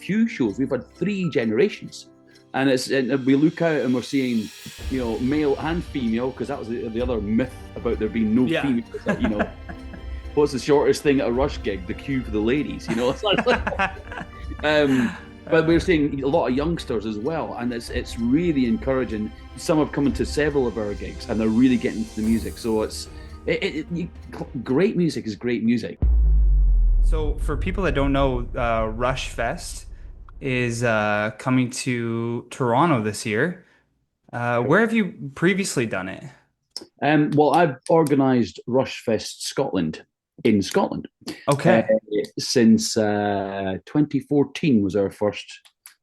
few shows. We've had 3 generations. And we look out and we're seeing, male and female, because that was the other myth about there being no females. That, what's the shortest thing at a Rush gig? The queue for the ladies, But we're seeing a lot of youngsters as well, and it's really encouraging. Some have come into several of our gigs, and they're really getting into the music. So great music is great music. So for people that don't know, RUSHfest is coming to Toronto this year. Where have you previously done it? Well, I've organised RUSHfest Scotland in Scotland. Okay. Since 2014 was our first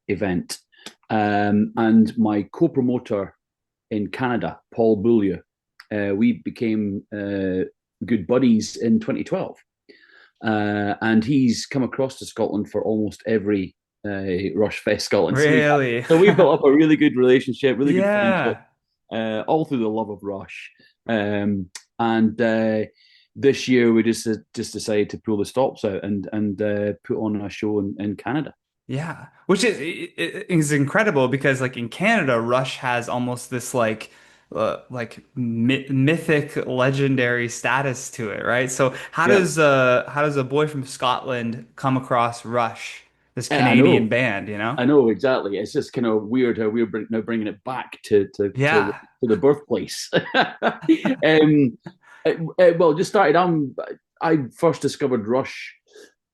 event. And my co-promoter in Canada, Paul Beaulieu, we became good buddies in 2012. And he's come across to Scotland for almost every RUSHfest Scotland. Really? So we've built up a really good relationship, really good friendship, all through the love of Rush. And this year we just decided to pull the stops out and put on a show in Canada. Yeah, which is incredible because like in Canada, Rush has almost this mythic, legendary status to it, right? So how does a boy from Scotland come across Rush, this Canadian band? I know exactly. It's just kind of weird how we're now bringing it back to the birthplace. Well, just started. I first discovered Rush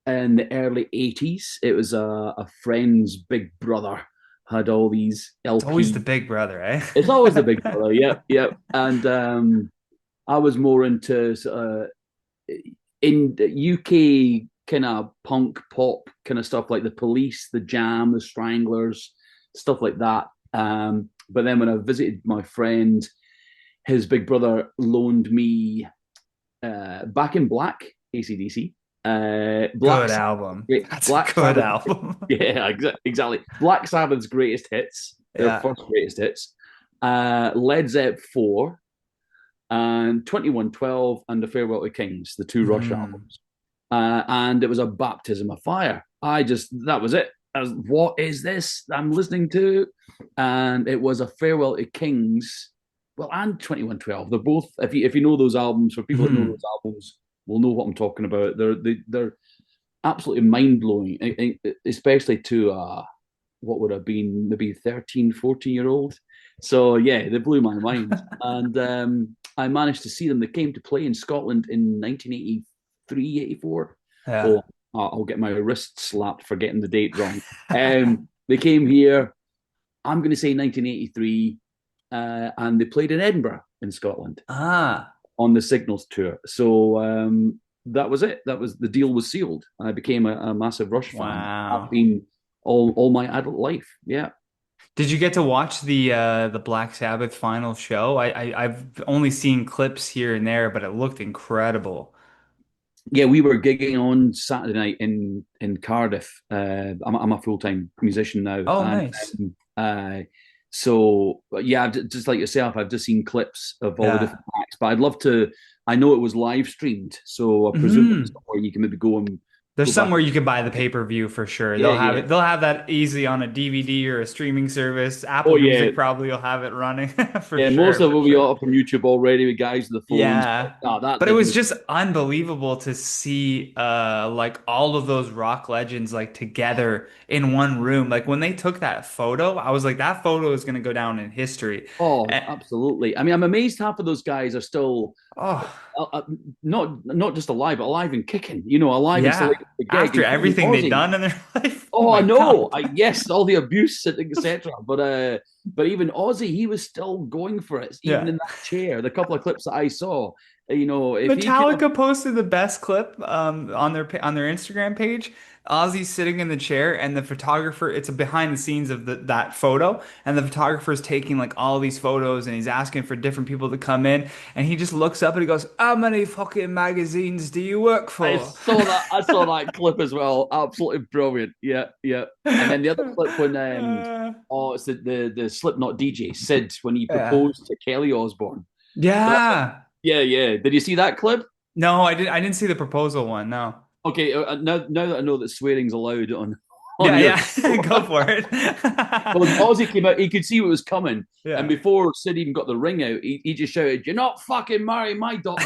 in the early 80s. It was a friend's big brother had all these LPs. It's always the big brother, eh? It's always the big brother. Yep. And I was more into in the UK kind of punk pop kind of stuff, like the Police, the Jam, the Stranglers, stuff like that. But then when I visited my friend, his big brother loaned me Back in Black, AC/DC. Good album. That's a good album. Yeah, exactly. Black Sabbath's greatest hits, their first greatest hits. Led Zepp 4 and 2112 and The Farewell to Kings, the 2 Rush albums. And it was a baptism of fire. That was it. What is this I'm listening to? And it was A Farewell to Kings, well, and 2112. They're both, if you know those albums, for people that know those albums, will know what I'm talking about. They're absolutely mind-blowing, especially to what would have been maybe 13, 14-year-old. So yeah, they blew my mind. And I managed to see them. They came to play in Scotland in 1983, 84. Yeah. I'll get my wrist slapped for getting the date wrong. They came here, I'm going to say 1983, and they played in Edinburgh in Scotland on the Signals tour. So that was it. The deal was sealed. I became a massive Rush fan. Wow. I've been all my adult life. Yeah. Did you get to watch the Black Sabbath final show? I've only seen clips here and there, but it looked incredible. Yeah, we were gigging on Saturday night in Cardiff. I'm a full-time musician now. Oh, nice. So yeah, just like yourself, I've just seen clips of all the different acts, but I'd love to. I know it was live streamed, so I presume there's somewhere you can maybe go and. There's somewhere you can buy the pay-per-view for sure. They'll have it. They'll have that easy on a DVD or a streaming service. Apple Music probably will have it running for sure. Most of it will be up from YouTube already with guys with the phones. Yeah. But it was just unbelievable to see like all of those rock legends like together in one room. Like when they took that photo, I was like, that photo is going to go down in history. Oh, absolutely. I mean, I'm amazed half of those guys are still not just alive, but alive and kicking. Alive and still after everything they've done in their life. Oh, I know. Yes, all the abuse, etc. But even Ozzy, he was still going for it, even in that chair. The couple of clips that I saw, if Metallica posted the best clip on their Instagram page. Ozzy's sitting in the chair, and the photographer, it's a behind the scenes of that photo, and the photographer's taking like all these photos, and he's asking for different people to come in, and he just looks up and he goes, "How many fucking magazines do you work for?" I saw that clip as well. Absolutely brilliant. Yeah. And then the other clip when it's the Slipknot DJ Sid when he proposed to Kelly Osbourne. Yeah. Yeah. Did you see that clip? No, I didn't see the proposal one. No. Okay, now that I know that swearing's allowed on on Yeah, your yeah. Go for it. well, as Ozzy came out, he could see what was coming. And Yeah. before Sid even got the ring out, he just shouted, "You're not fucking marrying my daughter."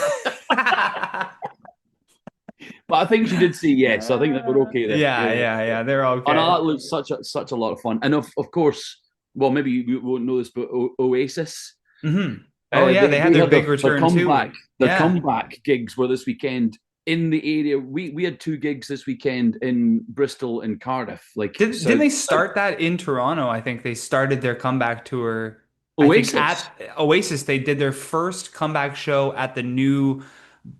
But I think she did say yes. So I think that we're okay there. Yeah, Yeah, yeah. yeah, yeah. They're Oh no, okay. that looks such a lot of fun. And of course, well, maybe you won't know this, but Oasis, Hmm. Oh yeah, they had they their had big their return comeback. too. Their Yeah. comeback gigs were this weekend in the area. We had two gigs this weekend in Bristol and Cardiff, like Didn't south they south. start that in Toronto? I think they started their comeback tour. I think Oasis. at Oasis, they did their first comeback show at the new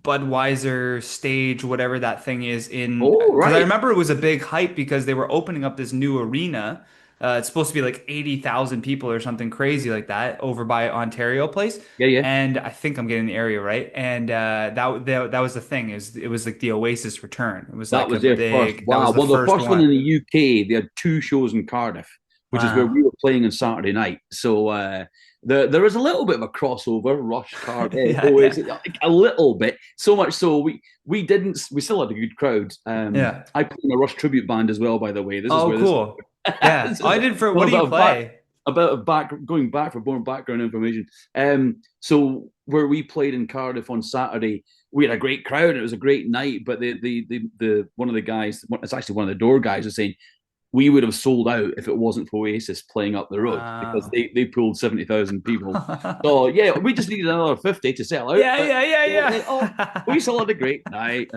Budweiser stage, whatever that thing is in, Oh because I right, remember it was a big hype because they were opening up this new arena. It's supposed to be like 80,000 people or something crazy like that over by Ontario Place. yeah, yeah. And I think I'm getting the area right. And that was the thing is it was like the Oasis return. It was That like a was their first. big, that was Wow. the Well, the first first one in one. the UK, they had two shows in Cardiff, which is where Wow. we were playing on Saturday night. So there is a little bit of a crossover, Rush, Cardiff, Yeah, yeah. Oasis, a little bit. So much so we still had a good crowd. Yeah. I play in a Rush tribute band as well, by the way. This is Oh, where this cool. Yeah. this Oh, is I a did for what little do bit you of back play? a bit of back going back for more background information. So where we played in Cardiff on Saturday, we had a great crowd. It was a great night, but the one of the guys, it's actually one of the door guys, was saying we would have sold out if it wasn't for Oasis playing up the road because Wow. they pulled 70,000 people. So yeah, we just needed another 50 to sell out. Yeah, But yeah, yeah, we yeah. still had a great night.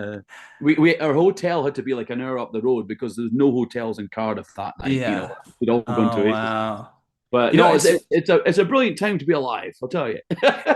We our hotel had to be like an hour up the road because there's no hotels in Cardiff that night. Yeah. We'd all gone to Oh, Oasis. wow. But You know, no, it's it's a brilliant time to be alive. I'll tell you.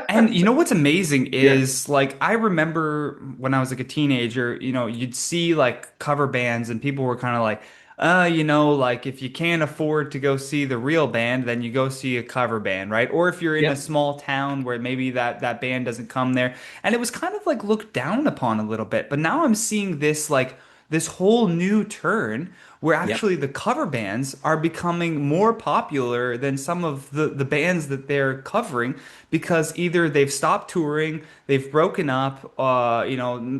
And you know what's amazing Yeah. is like I remember when I was like a teenager, you'd see like cover bands and people were kind of like, like if you can't afford to go see the real band, then you go see a cover band, right? Or if you're in a Yep. small town where maybe that band doesn't come there. And it was kind of like looked down upon a little bit. But now I'm seeing this whole new turn where Yep. actually the cover bands are becoming more popular than some of the bands that they're covering because either they've stopped touring, they've broken up,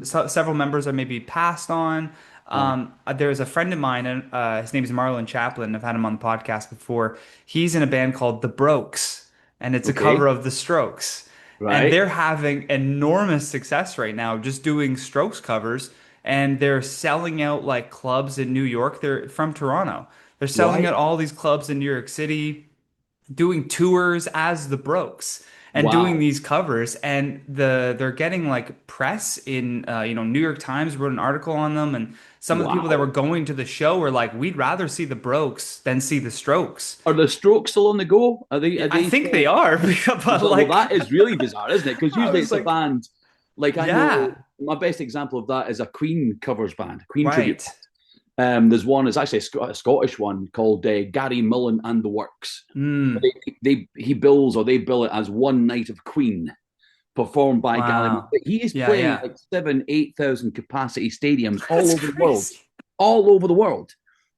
several members are maybe passed on. Aye. There's a friend of mine, and his name is Marlon Chaplin. I've had him on the podcast before. He's in a band called The Brokes, and it's a cover Okay. of The Strokes. And Right. they're having enormous success right now just doing Strokes covers, and they're selling out like clubs in New York. They're from Toronto. They're selling Right. out all these clubs in New York City, doing tours as the Brokes and doing Wow. these covers, and they're getting like press in New York Times wrote an article on them, and some of the people that were Wow. going to the show were like, we'd rather see the Brokes than see the Strokes. Are the Strokes still on the go? Are they? Yeah, Are I they think they still? are, but Well, like that is really bizarre, isn't it? Because I usually was it's a like, band. Like I know yeah, my best example of that is a Queen covers band, Queen tribute. right. There's one. It's actually a Scottish one called Gary Mullen and the Works. Mm, He bills or they bill it as one night of Queen performed by Gary. wow. But he is Yeah, playing yeah. like 7, 8,000 capacity stadiums all That's over the world, crazy. all over the world.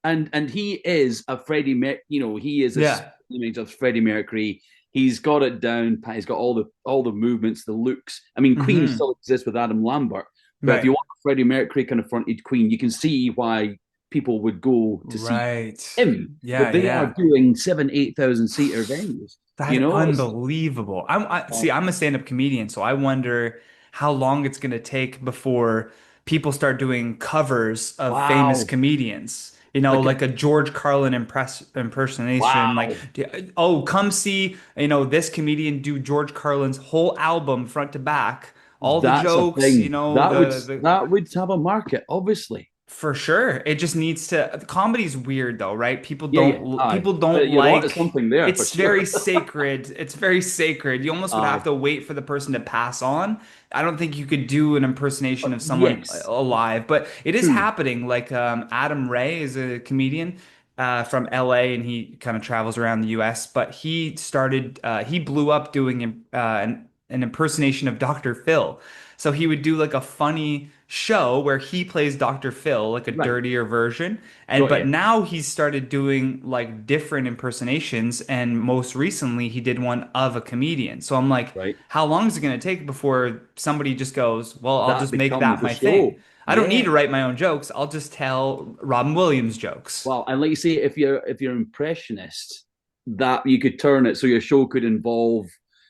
And he is a Freddie he is a Yeah. image of Freddie Mercury. He's got it down. He's got all the movements, the looks. I mean, Queen Hmm. still exists with Adam Lambert, but if you Right. want a Freddie Mercury kind of fronted Queen, you can see why people would go to see Right. him. Yeah, But they are yeah. doing 7, 8,000 seater venues. That's It's unbelievable. See, I'm a stand-up comedian, so I wonder how long it's going to take before people start doing covers of famous wow, comedians. like Like a George Carlin impersonation. Like, wow. oh, come see, this comedian do George Carlin's whole album front to back, all the That's a jokes, thing. That would have a market, obviously. for sure. It just needs to. Comedy's weird though, right? Yeah, yeah. Aye. People don't You're on to like. something there for It's sure. very sacred. It's very sacred. You almost would have Aye. to wait for the person to pass on. I don't think you could do an impersonation of someone Yes. alive, but it is True. happening. Like Adam Ray is a comedian from LA, and he kind of travels around the US. But he started. He blew up doing an impersonation of Dr. Phil. So he would do like a funny show where he plays Dr. Phil, like a Right. dirtier version. And Got but you. now he's started doing like different impersonations, and most recently he did one of a comedian. So I'm like, Right. how long is it going to take before somebody just goes, well, I'll That just make becomes that the my thing? show. I don't need Yeah. to write my own jokes. I'll just tell Robin Williams jokes. Well, and like you say, if you're impressionist, that you could turn it so your show could involve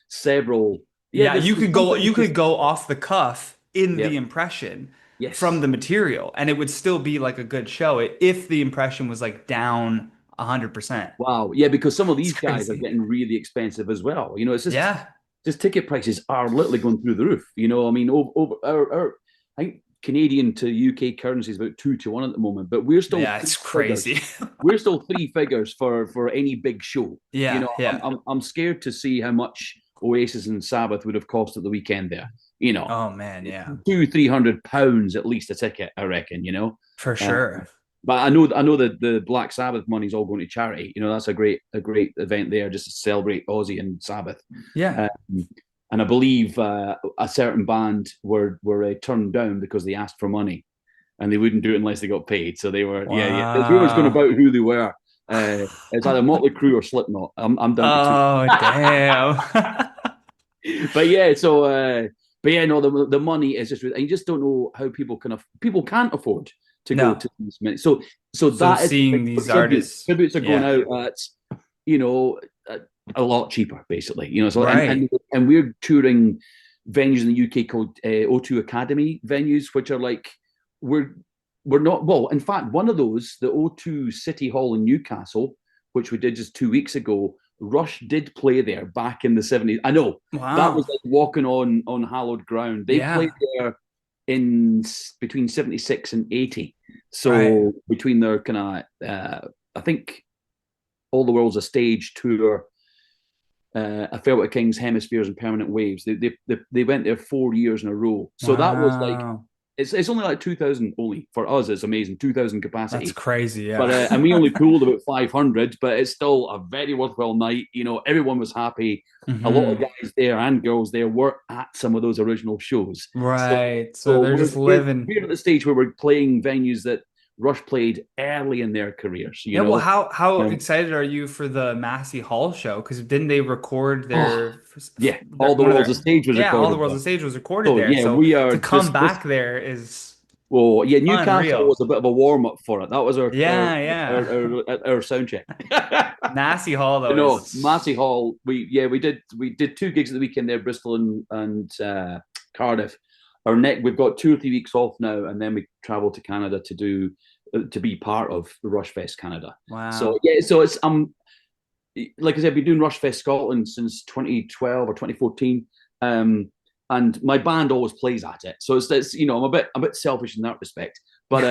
several. Yeah, Yeah, there's you something to. could go off the cuff in the Yep. impression from Yes. the material, and it would still be like a good show if the impression was like down 100%. Wow. Yeah, because some of It's these guys are crazy. getting really expensive as well. It's Yeah. just ticket prices are literally going through the roof. I mean, over I think Canadian to UK currency is about 2-1 at the moment, but we're still Yeah, three it's figures. crazy. We're still three figures for any big show. Yeah, yeah. I'm scared to see how much Oasis and Sabbath would have cost at the weekend there. You know, Oh man, yeah. £200-300 at least a ticket, I reckon. For Uh, sure. but I know that the Black Sabbath money's all going to charity. That's a great event there just to celebrate Ozzy and Sabbath. Yeah. Um, and I believe a certain band were turned down because they asked for money, and they wouldn't do it unless they got paid. So they were, yeah, yeah. There's rumors going Wow. about who they were. It's either Motley Crue or Slipknot. I'm down to two. Oh, damn. But yeah, but yeah, no, the money is just, and you just don't know how people can't afford to go No. to these minutes. So So that is the seeing thing. these Tributes artists, tributes are going yeah. out at you know a, a lot cheaper, basically. So and, Right. and and we're touring venues in the UK called O2 Academy venues, which are like we're we're not well. In fact, one of those, the O2 City Hall in Newcastle, which we did just 2 weeks ago. Rush did play there back in the 70s. I know that was Wow. like walking on hallowed ground. They played Yeah. there in between 76 and 80. Right. So between their kind of, I think All the World's a Stage tour, I Felt at King's Hemispheres and Permanent Waves. They went there 4 years in a row. So that was like Wow. it's only like 2,000 only for us. It's amazing, 2,000 That's capacity. crazy. But Yeah. and we only pooled about 500, but it's still a very worthwhile night. Everyone was happy. A lot of Hmm. guys there and girls there were at some of those original shows. So, Right. So so they're we're just we're, living. we're at the stage where we're playing venues that Rush played early in their careers. Yeah, well, how Um, excited are you for the Massey Hall show? Because didn't they record oh yeah, all the one of world's a their stage was yeah, All the recorded World's there. on Stage was recorded So there. yeah, So we are to come just this. back there is Well, yeah, Newcastle unreal. was a bit of a warm up for it. That was Yeah, yeah. our sound check. Massey Hall though No, is Massey Hall. We did 2 gigs at the weekend there, Bristol and Cardiff. We've got 2 or 3 weeks off now, and then we travel to Canada to be part of the RUSHfest Canada. So wow. yeah, so it's like I said, we've been doing RUSHfest Scotland since 2012 or 2014. And my band always plays at it, so it's I'm a bit selfish in that respect. But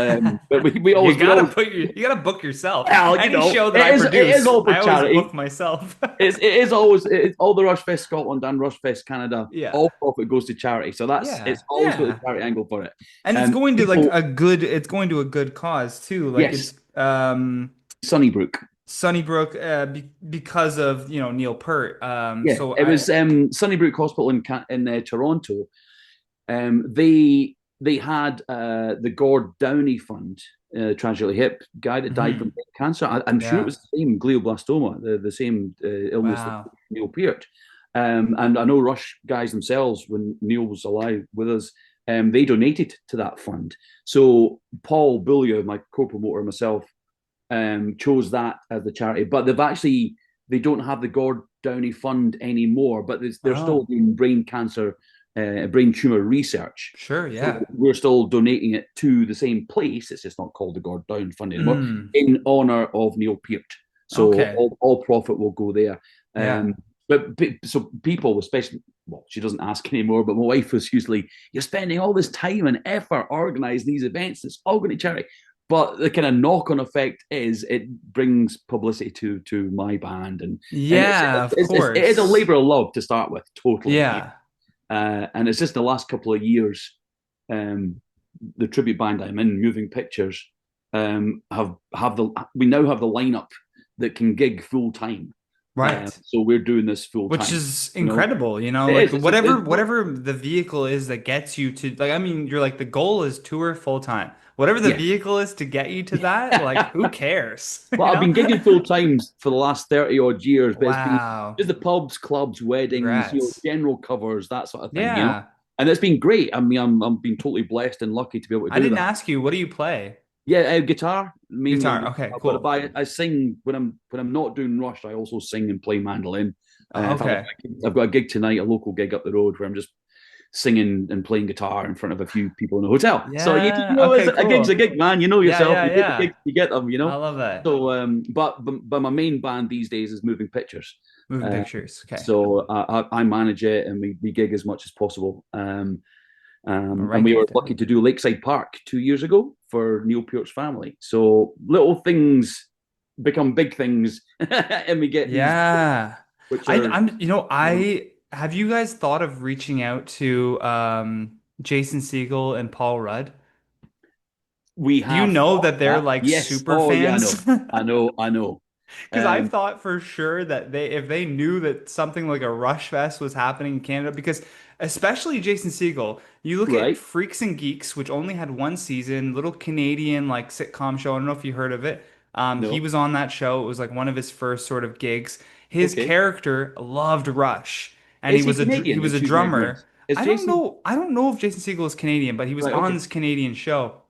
we You always we gotta always put you gotta book yourself. well, Any show that it I is produce, all for I always book charity. myself. It is all the RUSHfest Scotland and RUSHfest Canada. Yeah. All profit goes to charity, so it's Yeah. always got the Yeah. charity angle for it. And it's going to like People, it's going to a good cause too. Like yes, it's Sunnybrook. Sunnybrook because of, Neil Peart. Yeah, So it was Sunnybrook Hospital in Toronto. They had the Gord Downey Fund, tragically hip guy that died from mhm. cancer. I'm sure it Yeah. was the same glioblastoma, the same illness that Wow. Neil Peart. And I know Rush guys themselves, when Neil was alive with us, they donated to that fund. So Paul Bullier, my co-promoter, and myself, chose that as the charity. But they don't have the Gord Downey Fund anymore, but they're still Oh, doing brain tumor research. sure. So Yeah. we're still donating it to the same place. It's just not called the Gord Down Fund anymore, Mm. in honor of Neil Peart. So Okay. all profit will go there. Yeah. So people, especially, well, she doesn't ask anymore, but my wife was usually, you're spending all this time and effort organizing these events. It's all going to charity. But the kind of knock-on effect is it brings publicity to my band, and Yeah, of it is a course. labor of love to start with, totally. Yeah. And it's just the last couple of years, um, the tribute band I'm in, Moving Pictures, we now have the lineup that can gig full time. Right. So we're doing this full Which time. is You know, incredible, it like is. whatever the vehicle is that gets you to like I mean, you're like the goal is tour full time. Whatever the Yeah. vehicle is to get you to that, like who cares? Well, I've been gigging full time for the last 30 odd years, but it's been Wow. just the pubs, clubs, weddings, Congrats. general covers, that sort of thing. Yeah. and it's been great. I mean, I'm being totally blessed and lucky to be able to I do didn't that. ask you, what do you play? Yeah, guitar mainly on Guitar. guitar, Okay, but cool. I sing when I'm not doing Rush. I also sing and play mandolin. In fact, Okay. I've got a gig tonight, a local gig up the road, where I'm just singing and playing guitar in front of a few people in a hotel. So you Yeah. know, Okay, a gig's a cool. gig, man. You know Yeah, yourself. yeah, You get the yeah. gigs, you get them. You I know. love that. So, but my main band these days is Moving Pictures. Moving Uh, pictures. Okay. so I manage it, and we gig as much as possible. I'll And write we that were down. lucky to do Lakeside Park 2 years ago for Neil Peart's family. So little things become big things, and we get these, Yeah. which I, are, I'm, you know, you know, I have you guys thought of reaching out to Jason Segel and Paul Rudd? we Do you have know thought that they're that. like Yes. super Oh, yeah, I fans? know. I know. I know. Because I Um, thought for sure that if they knew that something like a Rush Fest was happening in Canada, because especially Jason Segel, you look at right. Freaks and Geeks, which only had one season, little Canadian like sitcom show. I don't know if you heard of it. He No. was on that show. It was like one of his first sort of gigs. His Okay. character loved Rush, and Is he he Canadian was that a shooting my drummer. ignorance? Is Jason I don't know if Jason Segel is Canadian, but he was right? on Okay. this Canadian show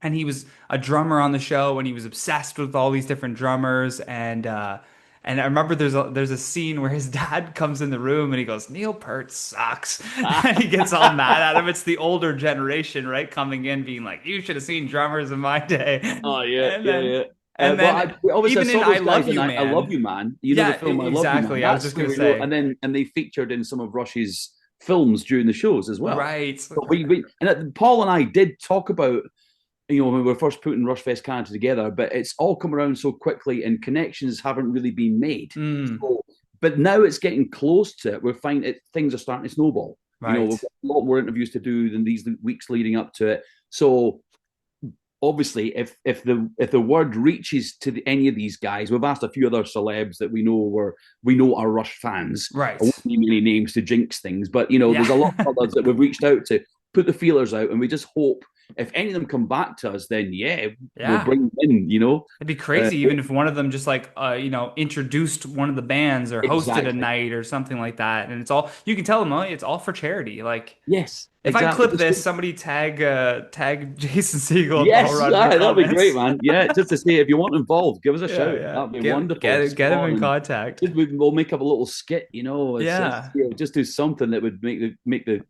and he was a drummer on the show and he was obsessed with all these different drummers and I remember there's a scene where his dad comes in the room and he goes, Neil Peart sucks. And he gets all mad at him. It's the older generation, right? Coming in being like, you should have seen drummers in my day. Oh yeah, And yeah, then yeah. and Well, then obviously I even in saw I those guys, Love and You, I love you, Man. man. You know the Yeah, film I Love You, Man. exactly. I was That's just where gonna we know. say. And they featured in some of Rush's films during the shows as well. Right. But Paul and I did talk about, when we were first putting RushFest Canada together, but it's all come around so quickly, and connections haven't really been made. Mm, So, but now it's getting close to it. We're finding things are starting to snowball. We've right. got a lot more interviews to do than these weeks leading up to it. So obviously, if the word reaches to any of these guys, we've asked a few other celebs that we know are Rush fans. I won't Right. name any names to jinx things, but Yeah. there's a lot of others that we've reached out to, put the feelers out, and we just hope if any of them come back to us, then yeah, we'll Yeah. bring them in. It'd be Uh, crazy even if one of them just like introduced one of the bands or hosted a exactly. night or something like that. And it's all you can tell them, oh, it's all for charity. Like Yes, if I exactly. clip this, somebody tag Jason Segel and Paul Yes, Rudd in the that'd be great, comments. man. Yeah, just to say if you want involved, give us a Yeah, shout. yeah. That'd be wonderful. Get him Spot in on. contact. We'll make up a little skit, Yeah. just do something that would make the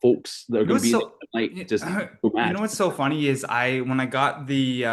folks that are You know going to what's be there so tonight just go you mad. know what's so funny is I when I got the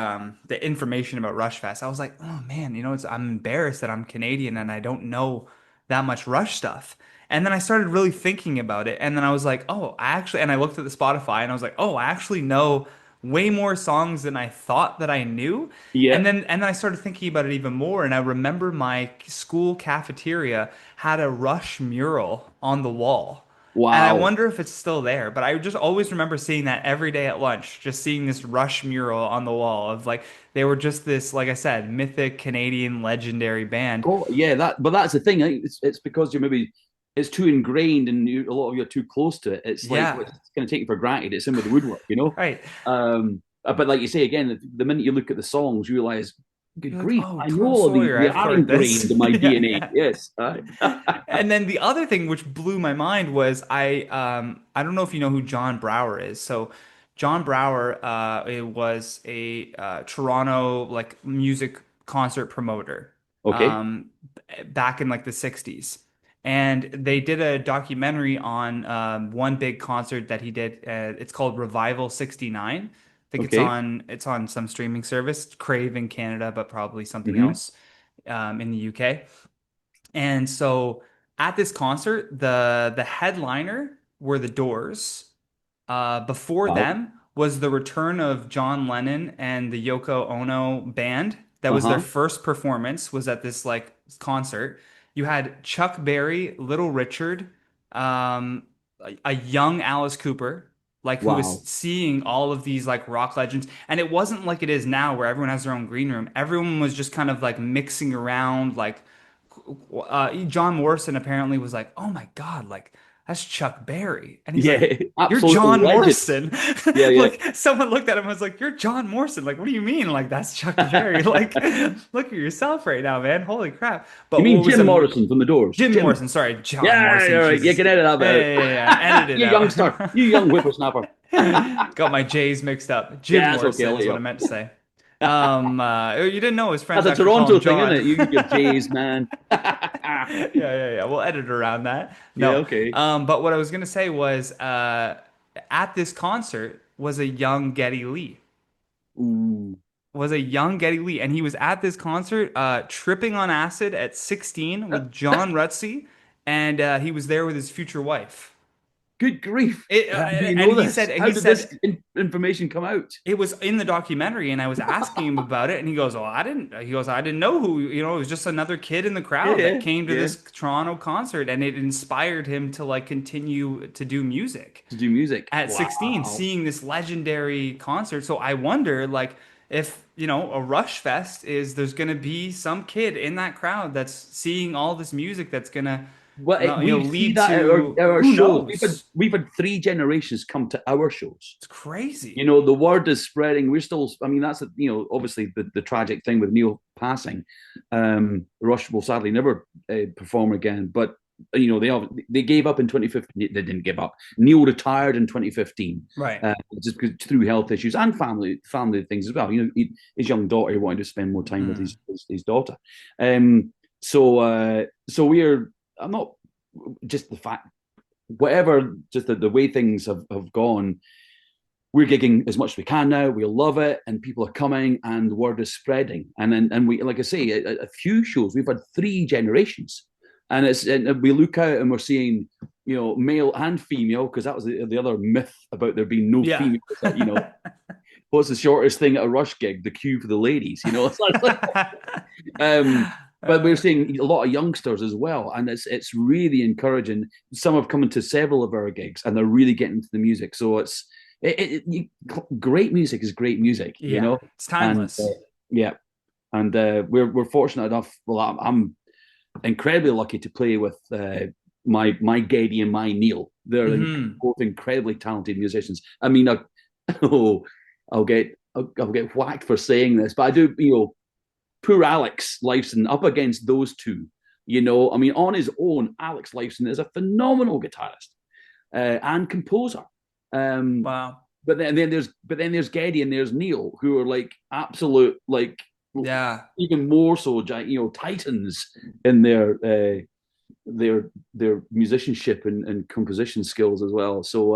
information about Rush Fest, I was like, oh man, I'm embarrassed that I'm Canadian and I don't know that much Rush stuff. And then I started really thinking about it, and then I was like, oh, and I looked at the Spotify and I was like, oh, I actually know way more songs than I thought that I knew. Yeah. And then I started thinking about it even more, and I remember my school cafeteria had a Rush mural on the wall. And I Wow. wonder if it's still there, but I just always remember seeing that every day at lunch, just seeing this Rush mural on the wall of like they were just this, like I said, mythic Canadian legendary band. Oh, yeah. But that's the thing. It's because you're maybe it's too ingrained, and a lot of you are too close to it. It's like Yeah, it's going to take you for granted. It's in with the woodwork. right. But like you say again, the minute you look at the songs, you realize, good You're like, grief, oh, I know Tom all these. Sawyer, They I've are heard this. ingrained in my Yeah, DNA. yeah. Yes. And then the other thing which blew my mind was I don't know if you know who John Brower is. So John Brower it was a Toronto like music concert promoter Okay. um, back in like the 60s. And they did a documentary on one big concert that he did. It's called Revival 69. I think Okay. it's on some streaming service, Crave in Canada, but probably something Hmm. else in the UK. And so at this concert, the headliner were the Doors. Before Wow. them was the return of John Lennon and the Yoko Ono band. That was their Uh-huh. first performance was at this like concert. You had Chuck Berry, Little Richard, a young Alice Cooper, like who was Wow. seeing all of these like rock legends. And it wasn't like it is now where everyone has their own green room. Everyone was just kind of like mixing around like John Morrison apparently was like, "Oh my God, like that's Chuck Berry. And he's Yeah, like, you're absolute John legend. Morrison. Yeah, yeah. Like someone looked at him and was like, you're John Morrison. Like, what do you mean? Like, that's Chuck Berry. Like, look at yourself right now, man. Holy crap. You But mean what was Jim Morrison from the Doors? Jim Jim. Morrison, sorry, John Yeah, Morrison. all right. You Jesus. can edit that out. Yeah. Edit it You youngster. out. You young whippersnapper. Got my J's mixed up. Jim Yeah, that's okay. I'll Morrison let is you what I up. meant to say. You didn't know his friends That's a actually call him Toronto thing, isn't John. it? You your Jays, man. Yeah. We'll edit around that. Yeah, No. okay. But what I was gonna say was, at this concert was a young Geddy Lee. Ooh. Was a young Geddy Lee, and he was at this concert, tripping on acid at 16 with John Rutsey, and he was there with his future wife. Good grief. How do you And know this? How he did this said information come out? it was in the documentary, and I was asking him about it, and he goes, "Well, I didn't." He goes, "I didn't know who. You know, it was just another kid in the Yeah, crowd that yeah, came to yeah. this Toronto concert, and it inspired him to like continue to do music To do music. at 16, Wow. seeing this legendary concert." So I wonder, like, if a Rush Fest is there's gonna be some kid in that crowd that's seeing all this music that's gonna, Well, we see lead that at to our who shows. knows? We've had three generations come to our shows. It's crazy. You know, the word is spreading. We're still, I mean, that's, obviously the tragic thing with Neil passing. Rush will sadly never perform again, but, they gave up in 2015. They didn't give up. Neil retired in 2015, Right. just through health issues and family things as well. His young daughter wanted to spend more time with his daughter. So we're, I'm not, just the fact, whatever, just the way things have gone, we're gigging as much as we can now. We love it, and people are coming, and the word is spreading. And we, like I say, a few shows we've had three generations, and we look out and we're seeing, male and female, because that was the other myth about there being no Yeah. females. That, what's the shortest thing at a Rush gig? The queue for the ladies. It's like, but we're seeing a lot of youngsters as well, and it's really encouraging. Some have come into several of our gigs, and they're really getting into the music. So great music is great music, It's timeless. And, yeah, and we're fortunate enough. Well, I'm incredibly lucky to play with my Geddy and my Neil. They're both incredibly talented musicians. I mean, I'll get whacked for saying this, but I do, poor Alex Lifeson up against those two. I mean, on his own, Alex Lifeson is a phenomenal guitarist and composer. Wow. But then there's Geddy and there's Neil, who are like absolute, like, Yeah. even more so, titans in their musicianship and composition skills as well. So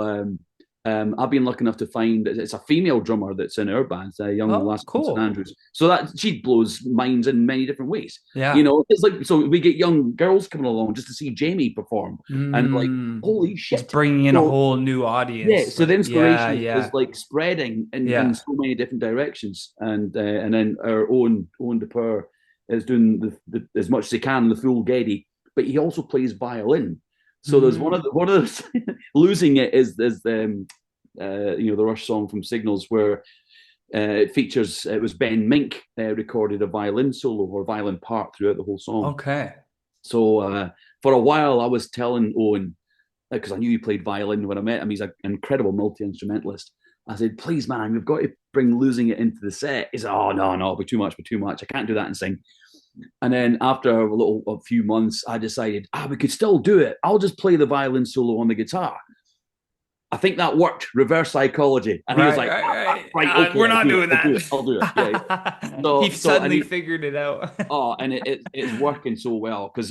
I've been lucky enough to find it's a female drummer that's in our band, a young lass from St Andrews. So that she blows minds in many different ways. Yeah. It's like, so we get young girls coming along just to see Jamie perform, and like, holy shit, it's bringing in a whole new audience. Yeah, so the inspiration Yeah. is like spreading in so many different directions, and then our own DePer is doing as much as he can the full Geddy, but he also plays violin. So there's one of the losing it is the Rush song from Signals, where it was Ben Mink recorded a violin solo or violin part throughout the whole song. Okay. So for a while I was telling Owen, because I knew he played violin when I met him. He's an incredible multi-instrumentalist. I said, please, man, we've got to bring Losing It into the set. He said, oh, no, it'll be too much. I can't do that and sing. And then after a few months, I decided, we could still do it. I'll just play the violin solo on the guitar. I think that worked. Reverse psychology. And he was like, right, okay, we're not doing that. I'll do it. Yeah. So, he suddenly figured it out. And it's working so well, because,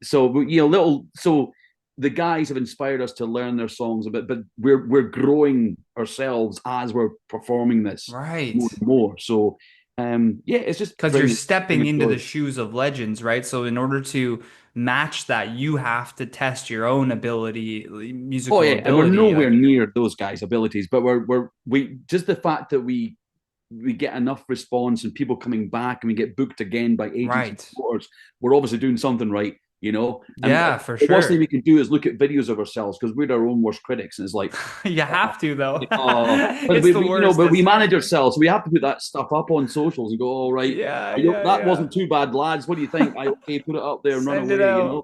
so the guys have inspired us to learn their songs a bit, but we're growing ourselves as we're performing this right more and more. So it's just because you're stepping into the shoes of legends, right? So in order to match that, you have to test your own ability, musical ability. And we're nowhere near those guys' abilities, but we just the fact that we get enough response and people coming back, and we get booked again by agents and supporters, we're obviously doing something right. And for sure. The worst thing we can do is look at videos of ourselves, because we're our own worst critics, and it's like you have to, though. It's the worst. But we manage ourselves, so we have to put that stuff up on socials and go, all right, that wasn't too bad, lads. What do you think? I put it up there and run away.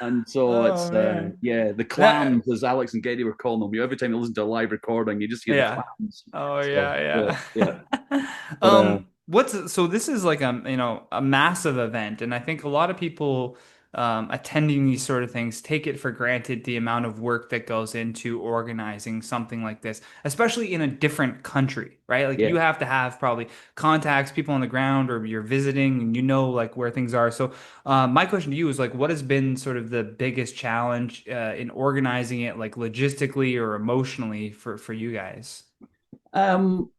And so Oh it's man. yeah, the That, clams, as Alex and Getty were calling them. You every time you listen to a live recording, you just hear the yeah. clams. Oh So yeah, yeah, yeah. yeah. But What's so this is like a massive event, and I think a lot of people attending these sort of things take it for granted the amount of work that goes into organizing something like this, especially in a different country, right? Like you yeah. have to have probably contacts, people on the ground, or you're visiting and you know like where things are. So my question to you is like, what has been sort of the biggest challenge in organizing it, like logistically or emotionally for you guys? Um,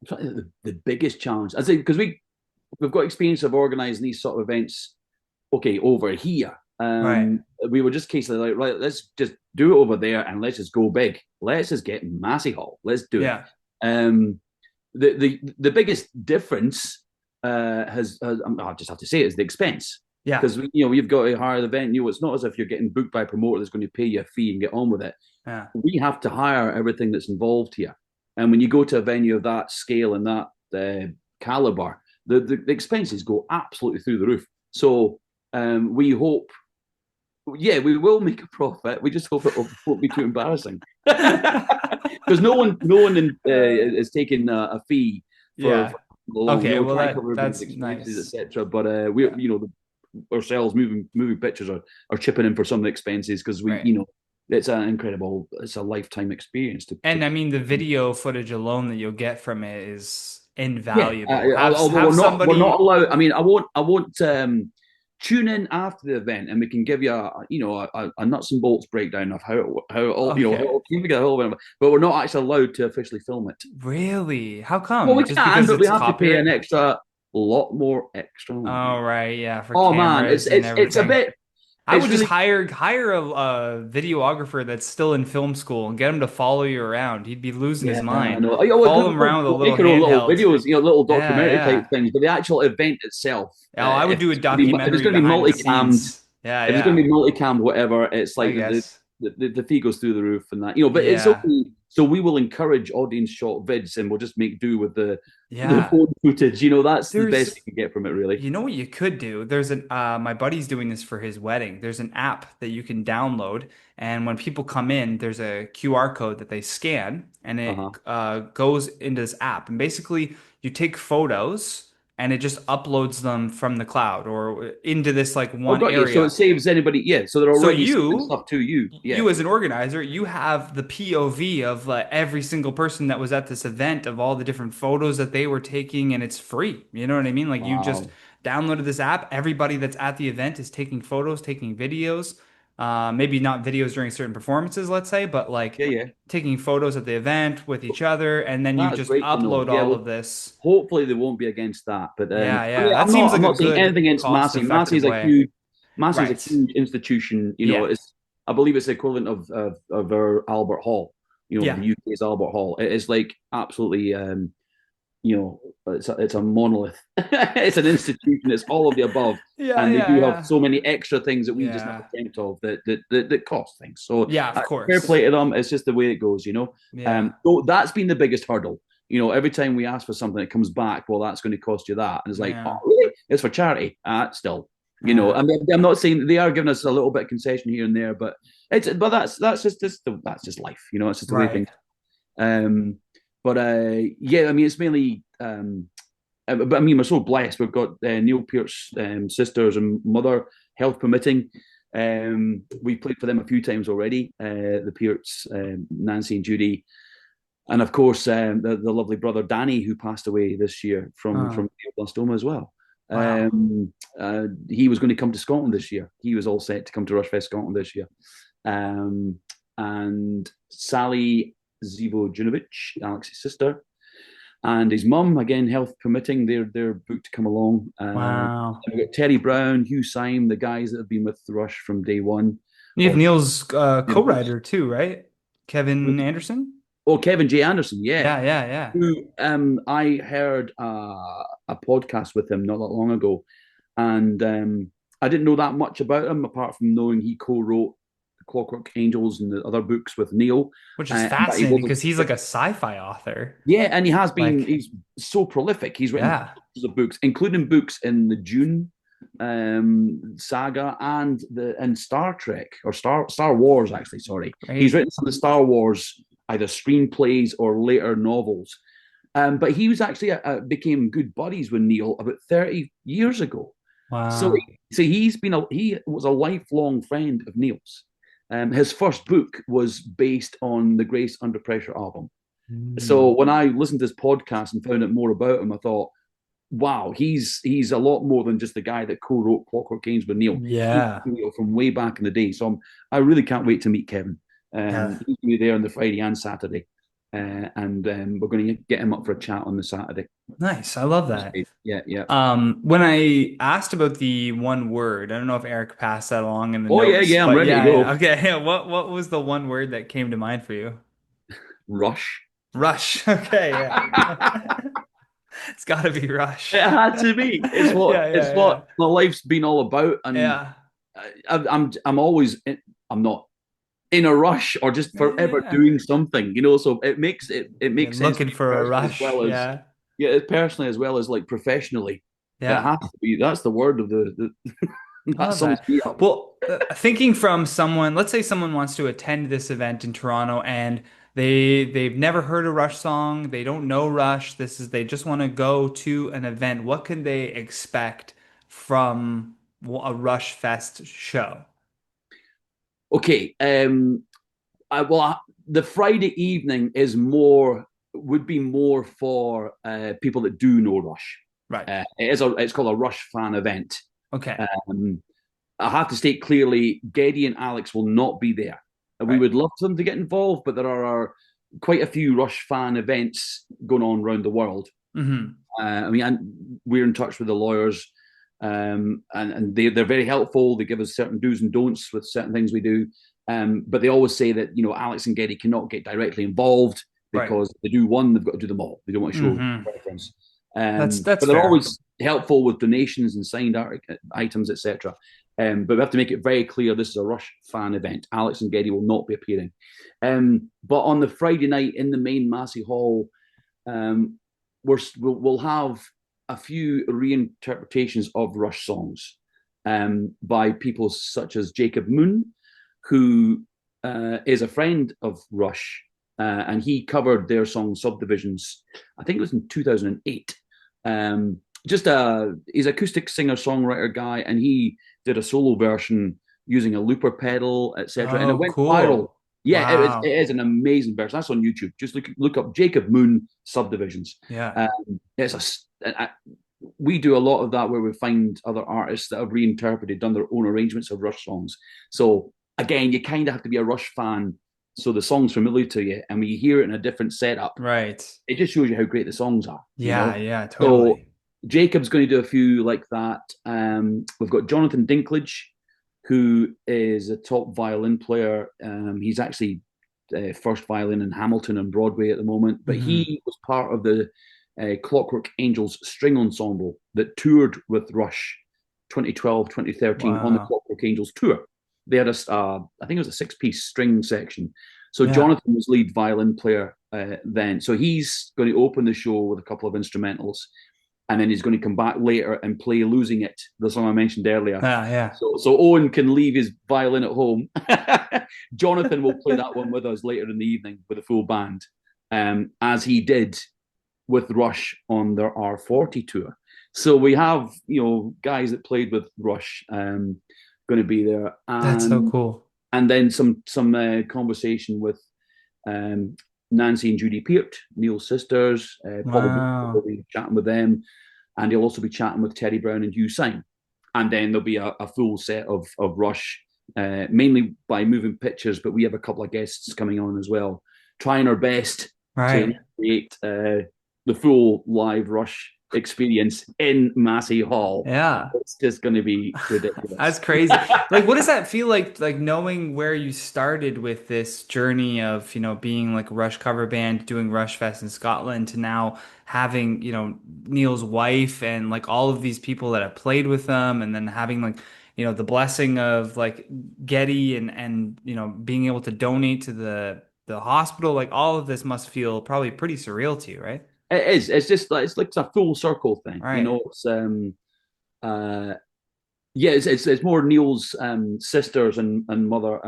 the biggest challenge, I think, because we've got experience of organising these sort of events. Okay, over here, Right. we were just casely like, right, let's just do it over there and let's just go big. Let's just get Massey Hall. Let's do it. Yeah. Um, the biggest difference I just have to say it, is the expense, Yeah. because you've got to hire the venue. It's not as if you're getting booked by a promoter that's going to pay you a fee and get on with it. Yeah. We have to hire everything that's involved here, and when you go to a venue of that scale and that caliber, the expenses go absolutely through the roof. So we hope, yeah, we will make a profit. We just hope it won't be too embarrassing, because no one is taking a fee for Yeah. along. Okay, We're well trying to cover everybody's that's expenses, nice. etc. But we, Yeah. ourselves, moving pictures are chipping in for some of the expenses, because we, Right. it's a lifetime experience to And I mean the video footage alone that you'll get from it is yeah. invaluable. Although Have we're not somebody allowed. I mean, I won't tune in after the event, and we can give you a nuts and bolts breakdown of how it all how it okay. all came together. But we're not actually allowed to officially film it. Really? How Well, come? we Just can, because but we it's have to pay an copyright? extra lot more extra Oh, money. right. Yeah, for Oh man, it's cameras and it's it's a everything. bit. I It's would just really hire a videographer that's still in film school and get him to follow you around. He'd be losing his yeah. I mind. know. Oh, Follow him around with a we'll little make our own little handheld. videos, little Yeah, documentary type yeah. things. But the actual event itself, Oh, I would if do a if it's documentary going to be behind the multicammed, scenes. Yeah, if it's going to yeah. be multicam, whatever, it's I like guess. the fee goes through the roof and that, but it's Yeah. only so we will encourage audience shot vids, and we'll just make do with the Yeah. phone footage. That's the best There's you can get from it, really. You know what you could do? There's an my buddy's doing this for his wedding. There's an app that you can download, and when people come in, there's a QR code that they scan, and Uh it huh. goes into this app. And basically, you take photos, and it just uploads them from the cloud or into this like Oh, one got you. So it area. saves anybody. Yeah. So they're So already sending stuff to you. Yeah. you as an organizer, you have the POV of every single person that was at this event of all the different photos that they were taking, and it's free. You know what I mean? Like you just Wow. downloaded this app. Everybody that's at the event is taking photos, taking videos. Maybe not videos during certain performances, let's say, but like Yeah. Yeah. taking photos at the event with each other, and then you That's just great to know. upload Yeah. all Well, of this. hopefully they won't be against that. But Yeah, I yeah. mean, That seems I'm like a not saying good anything against Massey. cost-effective way. Massey's a Right. huge institution. Yeah. It's I believe it's the equivalent of our Albert Hall. The Yeah. UK's Albert Hall. It is like absolutely. It's a monolith. It's an institution. It's all of the above, Yeah, and they yeah, do have yeah. so many extra things that we just never Yeah. dreamt of that cost things. So Yeah, of fair course. play to them. It's just the way it goes. Yeah. So that's been the biggest hurdle. Every time we ask for something, it comes back. Well, that's going to cost you that, and it's like, oh, Yeah. really? It's for charity. Still, Yeah. I mean, I'm not saying they are giving us a little bit of concession here and there, but that's just life. It's just the way Right. things. Um, but yeah, I mean, it's mainly. But I mean, we're so blessed. We've got Neil Peart's sisters and mother, health permitting. We've played for them a few times already. The Pearts, Nancy and Judy, and of course the lovely brother Danny, who passed away this year from Oh, glioblastoma as well. wow. He was going to come to Scotland this year. He was all set to come to RUSHfest Scotland this year. Um, and Sally Zivo Alex's sister, and his mum, again, health permitting, they're booked to come along. Wow. We've got Terry Brown, Hugh Syme, the guys that have been with the Rush from day one. You have Of Neil's you know, co-writer too, right? Kevin Anderson? Kevin J. Anderson, yeah. Yeah, yeah, yeah. Who I heard a podcast with him not that long ago, and I didn't know that much about him apart from knowing he co-wrote Clockwork Angels and the other books with Neil, Which is and that he fascinating wasn't. because he's like a sci-fi author. Yeah, and he has been. Like, He's so prolific. He's written yeah. thousands of books, including books in the Dune saga and Star Trek or Star Wars, actually. Sorry, he's Right. written some of the Star Wars either screenplays or later novels. But he was actually became good buddies with Neil about 30 years ago. So, Wow. so he was a lifelong friend of Neil's. His first book was based on the Grace Under Pressure album. So Mm. when I listened to this podcast and found out more about him, I thought, wow, he's a lot more than just the guy that co-wrote Clockwork Orange with Neil. He's Yeah. Neil from way back in the day. So I really can't wait to meet Kevin. Yeah. He's going to be there on the Friday and Saturday, and we're going to get him up for a chat on the Saturday. Nice. I love that. Yeah, yeah. When I asked about the one word, I don't know if Eric passed that along in the Oh yeah, notes, yeah. I'm but ready to yeah, yeah. go. Okay. What was the one word that came to mind for you? Rush. Rush. Okay, yeah. It It's got to be Rush. had to be. Yeah, It's yeah, what yeah. my life's been all about, and Yeah. I'm always I'm not in a rush or just forever Yeah. doing something, So it You're makes sense to looking me for a personally as rush. well as Yeah. yeah, personally as well as like professionally. It Yeah. has to be. That's the word of the I that love sums that. me up. Well, thinking from someone, let's say someone wants to attend this event in Toronto and they've never heard a Rush song, they don't know Rush. They just want to go to an event. What can they expect from a Rush Fest show? Okay, the Friday evening is more would be more for people that do know Rush. Right. It's called a Rush fan event. Okay. Um, I have to state clearly, Geddy and Alex will not be there. We Right. would love them to get involved, but there are quite a few Rush fan events going on around the world. Hmm. We're in touch with the lawyers, and they're very helpful. They give us certain do's and don'ts with certain things we do, but they always say that Alex and Geddy cannot get directly involved Right. because if they do one, they've got to do them all. They don't want to show Hmm. preference. That's But they're fair. always helpful with donations and signed items, etc. But we have to make it very clear this is a Rush fan event. Alex and Geddy will not be appearing. But on the Friday night in the main Massey Hall, um, we'll have a few reinterpretations of Rush songs by people such as Jacob Moon, who is a friend of Rush, and he covered their song Subdivisions. I think it was in 2008. He's acoustic singer songwriter guy, and he did a solo version using a looper pedal, etc. And it Oh, went viral. cool. Yeah, it Wow. is an amazing version. That's on YouTube. Just look up Jacob Moon Subdivisions. Yeah. It's a we do a lot of that where we find other artists that have reinterpreted, done their own arrangements of Rush songs. So again, you kind of have to be a Rush fan, so the song's familiar to you, and when you hear it in a different setup, Right. it just shows you how great the songs are. Yeah, yeah, So totally. Jacob's going to do a few like that. We've got Jonathan Dinklage, who is a top violin player. He's actually first violin in Hamilton on Broadway at the moment, but Hmm. he was part of the Clockwork Angels string ensemble that toured with Rush 2012, 2013 on the Wow. Clockwork Angels tour. They had I think it was a six-piece string section. So Yeah. Jonathan was lead violin player then. So he's going to open the show with a couple of instrumentals, and then he's going to come back later and play "Losing It," the song I mentioned earlier. Yeah, yeah. So Owen can leave his violin at home. Jonathan will play that one with us later in the evening with a full band, as he did with Rush on their R40 tour. So we have guys that played with Rush going to be there, That's so cool. and then some conversation with Nancy and Judy Peart, Neil's sisters. Probably will Wow. be chatting with them, and he'll also be chatting with Teddy Brown and Hugh Syme. And then there'll be a full set of Rush, mainly by moving pictures, but we have a couple of guests coming on as well, trying our best to Right. create the full live Rush experience in Massey Hall. Yeah. It's just going to be ridiculous. That's crazy. Like, what does that feel like knowing where you started with this journey of, being like a Rush cover band, doing Rush Fest in Scotland to now having, Neil's wife and like all of these people that have played with them and then having like, the blessing of like Getty and being able to donate to the hospital, like all of this must feel probably pretty surreal to you, right? It is. It's just like it's a full circle thing. Right. Uh, Yeah, it's more Neil's sisters and mother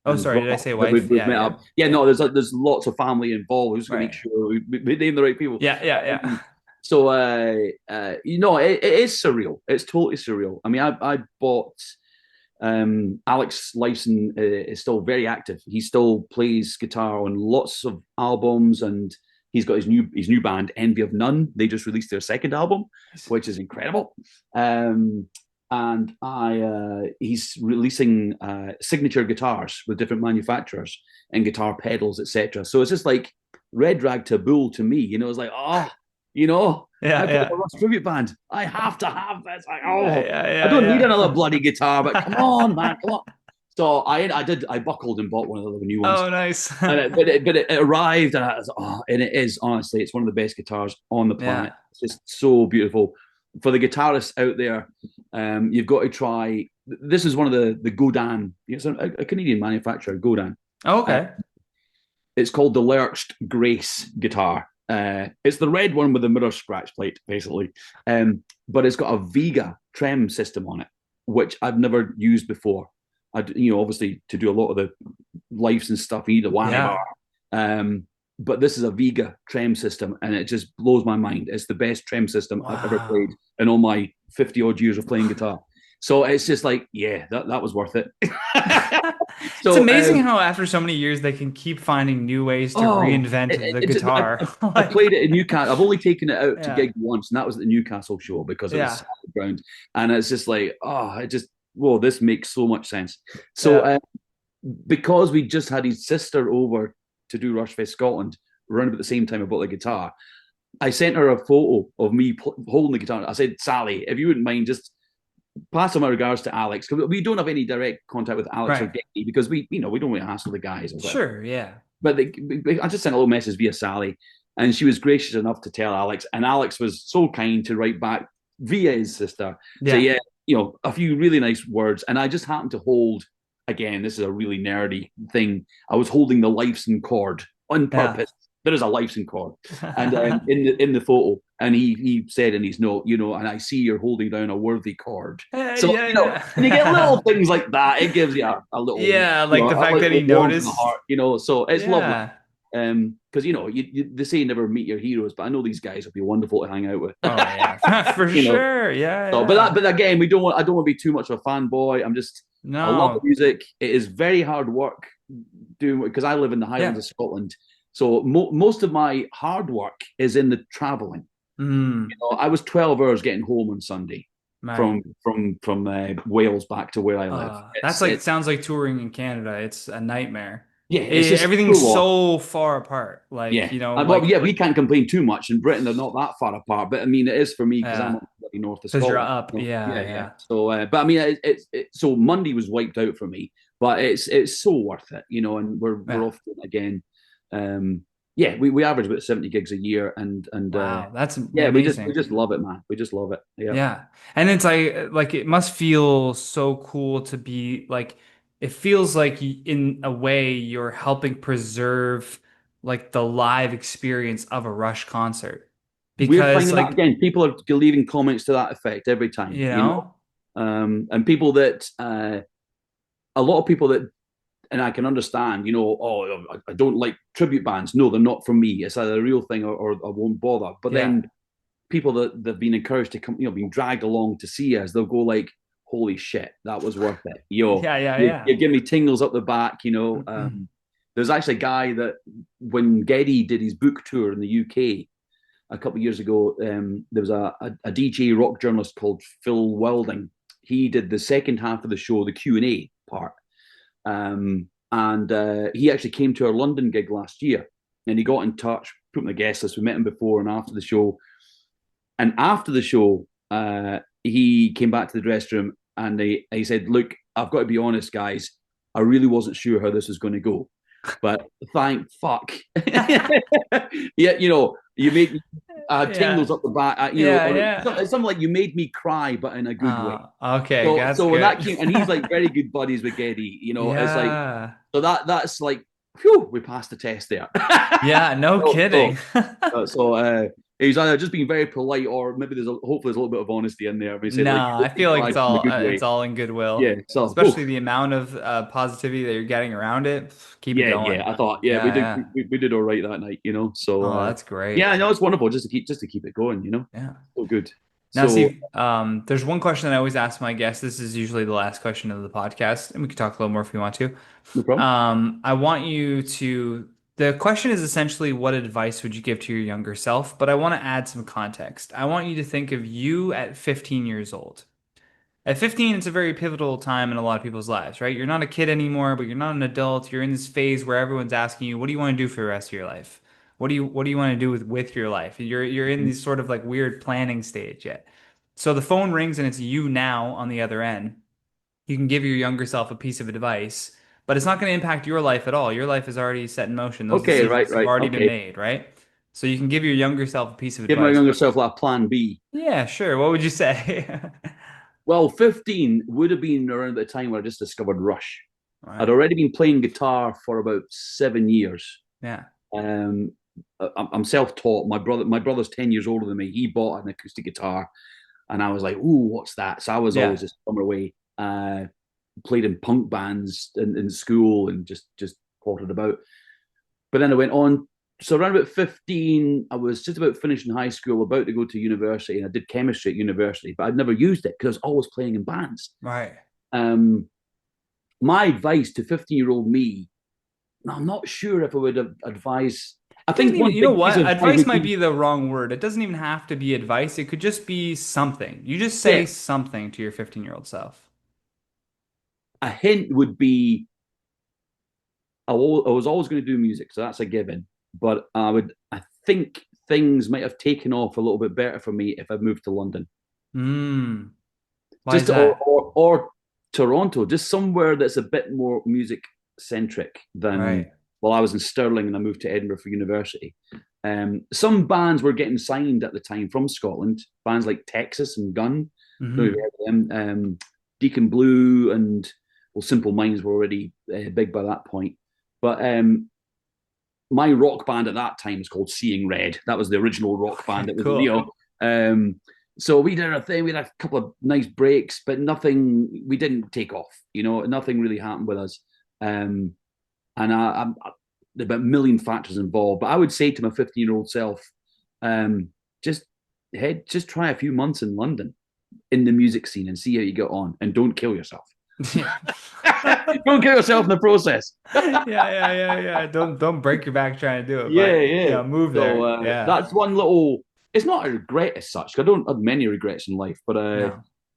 Oh, and sorry, brother did I say that wife? we've Yeah, met yeah, up. Yeah, yeah. no, there's lots of family involved. We're just gonna make Right. sure we name the right people. Yeah, yeah, yeah. So it is surreal. It's totally surreal. I mean, I bought Alex Lifeson is still very active. He still plays guitar on lots of albums, and he's got his new band Envy of None. They just released their second album, which is incredible. And I he's releasing signature guitars with different manufacturers and guitar pedals, etc. So it's just like red rag to bull to me. It's like, you know, I Yeah, play a yeah. Rush tribute band. I have to have this. Like, Yeah, yeah, I yeah, don't need another yeah. bloody guitar, but come on, man, come on. So I buckled and bought one of the new ones, Oh, nice. and but it arrived, and I was and it is honestly, it's one of the best guitars on the Yeah. planet. It's just so beautiful. For the guitarists out there, you've got to try. This is one of the Godin. It's a Canadian manufacturer, Godin. Oh, Uh, okay. it's called the Lurched Grace guitar. It's the red one with the mirror scratch plate, basically. But it's got a Vega trem system on it, which I've never used before. Obviously to do a lot of the lives and stuff, you need a whammy Yeah. bar. But this is a Vega trem system, and it just blows my mind. It's the best trem system I've ever played Wow. in all my 50 odd years of playing guitar. So it's just like, yeah, that was worth it. It's so amazing how after so many years they can keep finding new ways to Oh, reinvent the guitar. I Like, played it in Newcastle. I've only taken it out to yeah. gig once, and that was at the Newcastle show because it was Yeah. solid ground. And it's just like, whoa, this makes so much sense. So, Yeah. because we just had his sister over to do RUSHfest Scotland around about the same time I bought the guitar, I sent her a photo of me holding the guitar. I said, Sally, if you wouldn't mind, just pass on my regards to Alex, because we don't have any direct contact with Alex or Right. Getty because we don't want to hassle the guys or whatever. Sure. Yeah. But I just sent a little message via Sally, and she was gracious enough to tell Alex, and Alex was so kind to write back via his sister, say, Yeah. yeah, a few really nice words. And I just happened to hold, again, this is a really nerdy thing. I was holding the Lifeson chord on Yeah. purpose. There is a Lifeson chord, and in the photo, and he said in his note, and I see you're holding down a worthy chord. So Yeah, when you get little yeah. things like that, it gives you a little, Yeah, like the a fact that he little warmth in the noticed. heart. So it's lovely. Yeah. Because they say never meet your heroes, but I know these guys will be wonderful to hang out with. Oh yeah, for you know, sure. Yeah, so yeah. but again, I don't want to be too much of a fanboy. I love the No. music. It is very hard work doing because I live in the Highlands Yeah. of Scotland, so most of my hard work is in the traveling. Mm, I was 12 hours getting home on Sunday right. from Wales back to where I live. That's like sounds like touring in Canada. It's a nightmare. Yeah, it's just so Everything's long. so far apart. Like, Yeah. Well, like yeah, we can't complain too much. In Britain, they're not that far apart. But I mean, it is for me because I'm yeah, on the north of because you're Scotland. up. Yeah, Yeah, yeah. yeah. So, but I mean, so Monday was wiped out for me, but it's so worth it, and we're Yeah. off again. Um, yeah, we average about 70 gigs a year, and Wow, that's yeah, we amazing. just love it, man. We just love it. Yeah. Yeah. And it's like it must feel so cool to be like it feels like in a way you're helping preserve like the live experience of a Rush concert. We're Because finding that like, again. People are leaving comments to that effect every time, you know, and people that a lot of people that and I can understand, I don't like tribute bands. No, they're not for me. It's either a real thing or I won't bother. But yeah. then people that they've been encouraged to come, being dragged along to see us, they'll go like, "Holy shit, that was worth it." Yeah, yeah, You yeah. give me tingles up the back. Mhm. There's actually a guy that when Geddy did his book tour in the UK a couple of years ago, there was a DJ rock journalist called Phil Welding. He did the second half of the show, the Q&A part. And he actually came to our London gig last year, and he got in touch, put him on the guest list. We met him before and after the show. And after the show, he came back to the dressing room and he said, "Look, I've got to be honest, guys. I really wasn't sure how this was going to go, but thank fuck." Yeah, you made Yeah. tingles up the back, Yeah, or yeah. it's something like you made me cry, but in a good way. Okay, So that's so when that good. came, and he's like very good buddies with Geddy, it's like Yeah. so that's like, phew, we passed the test there. Yeah, no so, so, kidding. so He's either just being very polite, or maybe hopefully there's a little bit of honesty in there. But he said like, No, I feel like in a good it's way. all in Yeah. goodwill, So, especially the amount of positivity that you're getting around it. Keep it yeah. going. I thought, yeah, Yeah, yeah. we did all right that night, So, Oh, that's great. yeah, I know it's wonderful just to keep it going, Yeah. So good. Now, So, Steve, there's one question that I always ask my guests. This is usually the last question of the podcast, and we can talk a little more if you want to. no problem. I want you to, the question is essentially what advice would you give to your younger self? But I want to add some context. I want you to think of you at 15 years old. At 15, it's a very pivotal time in a lot of people's lives, right? You're not a kid anymore, but you're not an adult. You're in this phase where everyone's asking you, what do you want to do for the rest of your life? What do you want to do with your life? You're in Mhm. this sort of like weird planning stage yet. So the phone rings and it's you now on the other end. You can give your younger self a piece of advice, but it's not going to impact your life at all. Your life is already set in motion. Those Okay, right, decisions have right. already been Okay. made, right? So you can give your younger self a piece of Give my advice. younger self like a plan B. Yeah, sure. What would you say? Well, 15 would have been around the time where I just discovered Rush. All I'd right. already been playing guitar for about 7 years. Yeah. Um, I'm self-taught. My brother's 10 years older than me. He bought an acoustic guitar, and I was like, "Ooh, what's that?" So I was always Yeah. just on my way. Played in punk bands in school and just potted about. But then I went on. So around about 15, I was just about finishing high school, about to go to university, and I did chemistry at university, but I'd never used it because I was always playing in bands. Right. Um, my advice to 15-year-old me, I'm not sure if I would advise. I It doesn't think even, one you know big piece what? of advice Advice would might be, be the wrong word. It doesn't even have to be advice. It could just be something. You just say yeah, something to your 15-year-old self. a hint would be I was always going to do music, so that's a given. But I think things might have taken off a little bit better for me if I'd moved to London, Hmm. Why is just that? or Toronto, just somewhere that's a bit more music centric than. Right. Well, I was in Stirling and I moved to Edinburgh for university. Some bands were getting signed at the time from Scotland, bands like Texas and Gun. I don't know if Hmm. you heard of them. Deacon Blue and well, Simple Minds were already big by that point. But my rock band at that time was called Seeing Red. That was the original rock band. Okay, It was, cool. so we did our thing. We had a couple of nice breaks, but nothing. We didn't take off. Nothing really happened with us. And there are a million factors involved. But I would say to my 15-year-old self, um, just just try a few months in London in the music scene and see how you get on, and don't kill yourself. Yeah. Don't kill yourself in the process. Yeah. Don't break your back trying to do it, Yeah, but yeah. move So there. Yeah. that's one little. It's not a regret as such. I don't have many regrets in life, but No.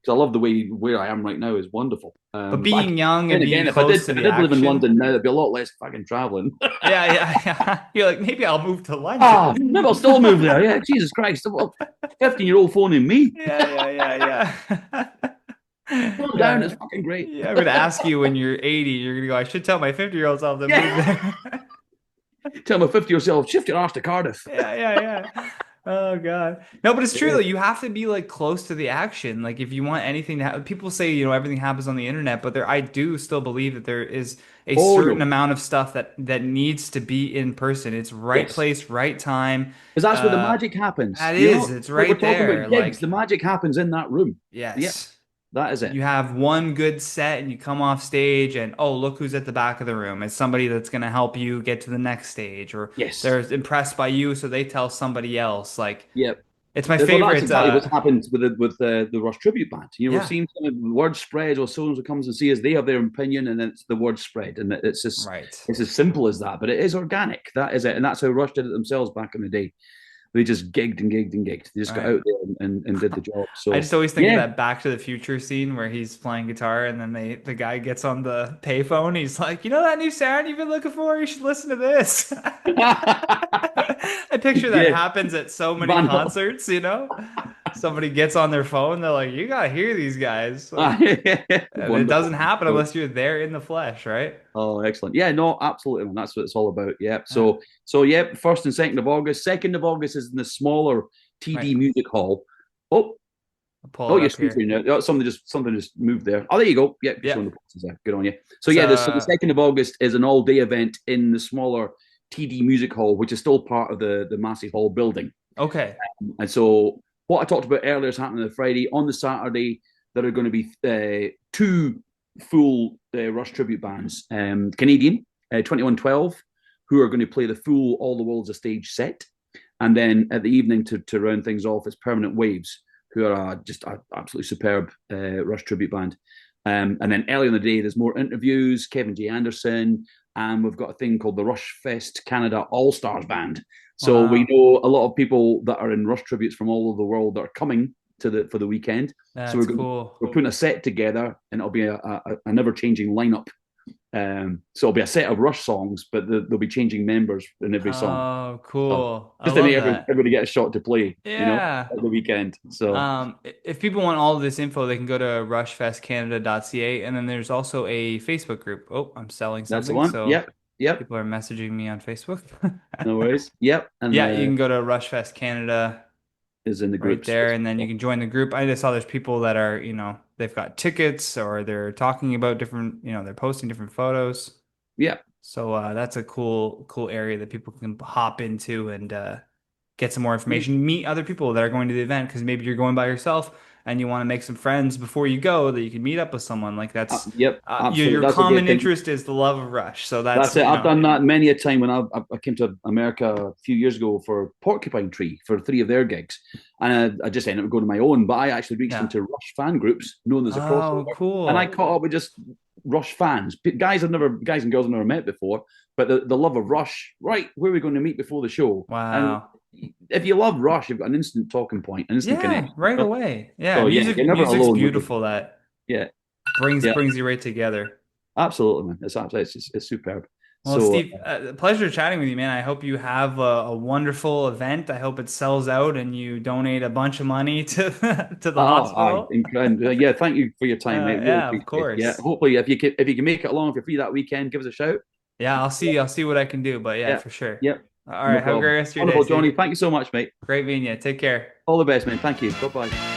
because I love the way where I am right now is wonderful. But But being young and then being again, close to if I the did live in action. London now, there'd be a lot less fucking traveling. Yeah. You're like, maybe I'll move to London. Maybe I'll still move there. Yeah, Jesus Christ, 15-year-old phoning me. Yeah. Calm down, it's Yeah. fucking great. Yeah, I'm gonna ask you when you're 80, you're gonna go, I should tell my 50-year-old self to move Yeah, there. tell my 50-year-old, shift your ass to Cardiff. Yeah. Oh God. No, but it's true though. Yeah. You have to be like close to the action. Like if you want anything to happen, people say, everything happens on the internet, but I do still believe that there is a Oh certain no, amount of stuff that needs to be in person. It's right yes, place, right time. because that's where the Uh, magic happens. that is, it's Like we're right talking there. about gigs, Like, the magic happens in that room. Yeah, yes. that is it. You have one good set and you come off stage and oh, look who's at the back of the room. It's somebody that's going to help you get to the next stage or Yes. they're impressed by you so they tell somebody else. Like Yeah. it's my Well, that's favorite exactly what's happened with the Rush tribute band. We've yeah, seen some of the word spread, or someone who comes and see us, they have their opinion, and it's the word spread, and right. it's as simple as that. But it is organic. That is it, and that's how Rush did it themselves back in the day. They just gigged and gigged and gigged. They just got Right. out there and did the job. I So just always think of yeah, that Back to the Future scene where he's playing guitar and then the guy gets on the payphone. He's like, "You know that new sound you've been looking for? You should listen to this." I picture that yeah, happens at so many Van Halen. concerts. Somebody gets on their phone, they're like, "You gotta hear these guys." Like, and it doesn't Wonderful. happen So, unless you're there in the flesh, right? oh, excellent. Yeah, no, absolutely. That's what it's all about. Yeah. Yeah. So yeah, 1st and 2nd of August. 2nd of August is in the smaller Right. TD Music Hall. Oh, I'll pull oh, it your up screen's here. reading out. Oh, something just moved there. Oh, there you go. Yep, you're Yeah. showing the posters there. Good on you. So It's yeah, so the 2nd of August is an all-day event in the smaller TD Music Hall, which is still part of the Massey Hall building. Okay. And so what I talked about earlier is happening on the Friday. On the Saturday, there are going to be two full Rush tribute bands, Canadian 2112, who are going to play the full All the World's a Stage set. And then at the evening, to round things off, it's Permanent Waves, who are just an absolutely superb Rush tribute band. And then early in the day, there's more interviews, Kevin J. Anderson, and we've got a thing called the RUSHfest Canada All Stars Band. So we Wow. know a lot of people that are in Rush tributes from all over the world that are coming for the weekend. So That's cool. we're putting a set together, and it'll be a never changing lineup. So it'll be a set of Rush songs, but they'll be changing members in every song. Oh, So cool. I just to make love that. everybody get a shot to play, Yeah. at the weekend. So If people want all of this info, they can go to rushfestcanada.ca, and then there's also a Facebook group. Oh, I'm selling that's the something, one. so Yep, yep. people are messaging me on Facebook. No worries. Yep, and Yeah, you can go to Rushfest Canada is in the right groups. there, and then you can join the group. I just saw there's people that are, they've got tickets or they're talking about different, they're posting different photos. Yep. So that's a cool area that people can hop into and get some more information, meet other people that are going to the event because maybe you're going by yourself and you want to make some friends before you go that you can meet up with someone. Like that's Yep, absolutely. your That's a common great thing. interest is the love of Rush. So that's, That's it. I've done that many a time when I came to America a few years ago for Porcupine Tree for 3 of their gigs, and I just ended up going to my own. But I actually reached yeah. into Rush fan groups known as a Oh, crossover, and I cool. caught up with just Rush fans, guys and girls I've never met before, but the love of Rush. Right, where are we going to meet before the show? And Wow. if you love Rush, you've got an instant talking point, an instant Yeah, connection. right away. Yeah, So yeah, you're never music's alone with it. beautiful that Yeah, brings yeah, brings you right together. absolutely, man. It's superb. Well, So Steve, pleasure chatting with you, man. I hope you have a wonderful event. I hope it sells out and you donate a bunch of money to to the oh, aye, hospital. incredible. Yeah, thank you for your time, mate. Really Yeah, of appreciate it. Yeah, course. hopefully if you can make it along, if you're free that weekend, give us a shout. Yeah, I'll see what I can do. But yeah, Yeah, for sure. yeah, All no right, have a problem. great rest of your day, Wonderful, Johnny. Steve. Thank you so much, mate. Great meeting you. Take care. All the best, man. Thank you. Bye bye.